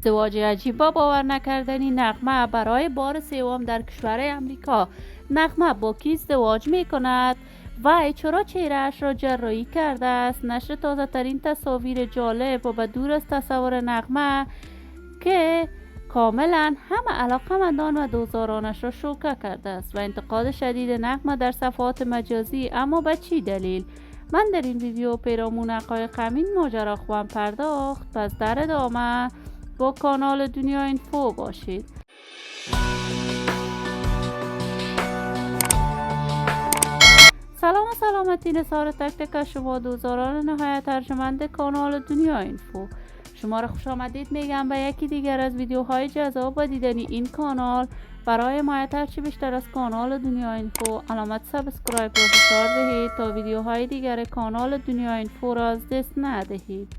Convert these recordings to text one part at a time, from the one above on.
ازدواج عجیب با باور نکردنی نغمه برای بار سوم در کشور امریکا. نغمه با کی ازدواج می کند؟ وی چرا چهرهش را جراحی کرده است؟ نشر تازه ترین تصاویر جالب و به دور از تصور نغمه که کاملا همه علاقمندان و دوستدارانش را شوکه کرده است و انتقاد شدید نغمه در صفحات مجازی. اما به چی دلیل؟ من در این ویدیو پیرامون حقایق همین ماجرا خواهم پرداخت، پس در ادامه با کانال دنیا اینفو باشید. سلام و سلامتی نثار تک تک شما دوستداران نهایت ارجمند کانال دنیا اینفو. شما را خوش آمدید میگم به یکی دیگر از ویدیوهای جذاب و دیدنی این کانال. برای حمایت هرچی بیشتر از کانال دنیا اینفو علامت سابسکرایب را فشار دهید تا ویدیوهای دیگر کانال دنیا اینفو را از دست ندهید.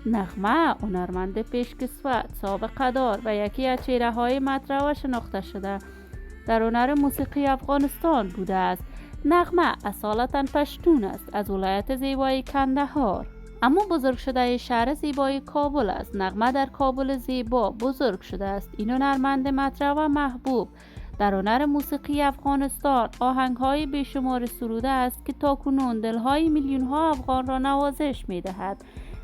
نغمه هنرمند پیشکسوت، سابقه دار و یکی از چهره‌های مطرح و شناخته شده در هنر موسیقی افغانستان بوده است. نغمه اصالتاً پشتون است، از ولایت زیبای کندهار، اما بزرگ شده شهر زیبای کابل است. نغمه در کابل زیبا بزرگ شده است. این هنرمند مطرح و محبوب در هنر موسیقی افغانستان آهنگ‌های بیشمار سروده است که تاکنون دل‌های میلیون‌ها افغان را نوازش می‌دهد.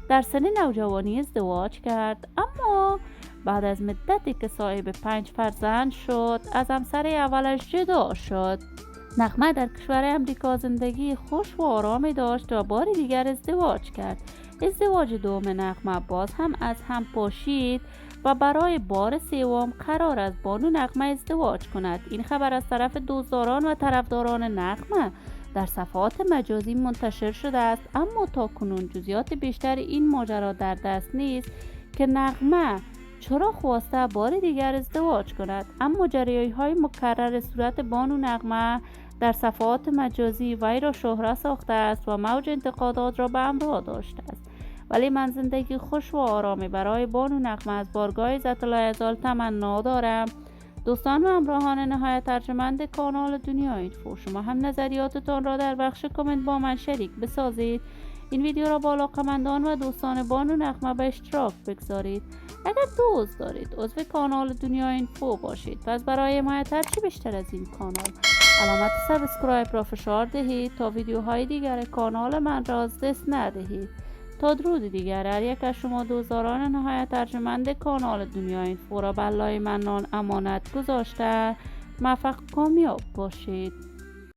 در سن نوجوانی ازدواج کرد، اما بعد از مدتی که صاحب 5 فرزند شد از همسر اولش جدا شد. نغمه در کشور امریکا زندگی خوش و آرامی داشت و بار دیگر ازدواج کرد. ازدواج دوم نغمه باز هم از هم پاشید و برای بار سوم قرار است بانو نغمه ازدواج کند. این خبر از طرف دوستداران و طرفداران نغمه در صفحات مجازی منتشر شده است، اما تا کنون جزئیات بیشتر این ماجرا در دست نیست که نغمه چرا خواسته بار دیگر ازدواج کند. اما جریان‌های مکرر صورت بانو نغمه در صفحات مجازی وی را شهره ساخته است و موج انتقادات را به همراه داشته است. ولی من زندگی خوش و آرامی برای بانو نغمه از بارگاه عزت العزال تمنا دارم. دوستان و همراهان نهایت ارجمند کانال دنیا اینفو، شما هم نظریاتتان را در بخش کامنت با من شریک بسازید. این ویدیو را با علاقه‌مندان و دوستان بانو نغمه به اشتراک بگذارید. اگر دوست دارید عضو کانال دنیا اینفو باشید، پس برای حمایت هرچی بیشتر از این کانال علامت سابسکرایب را فشار دهید تا ویدیوهای دیگر کانال من را از دست ندهید. تا درود دیگر، هر یک از شما دوستداران نهایت ارجمند کانال دنیا اینفو را به الله منان امانت گذاشته موفق کامیاب باشید.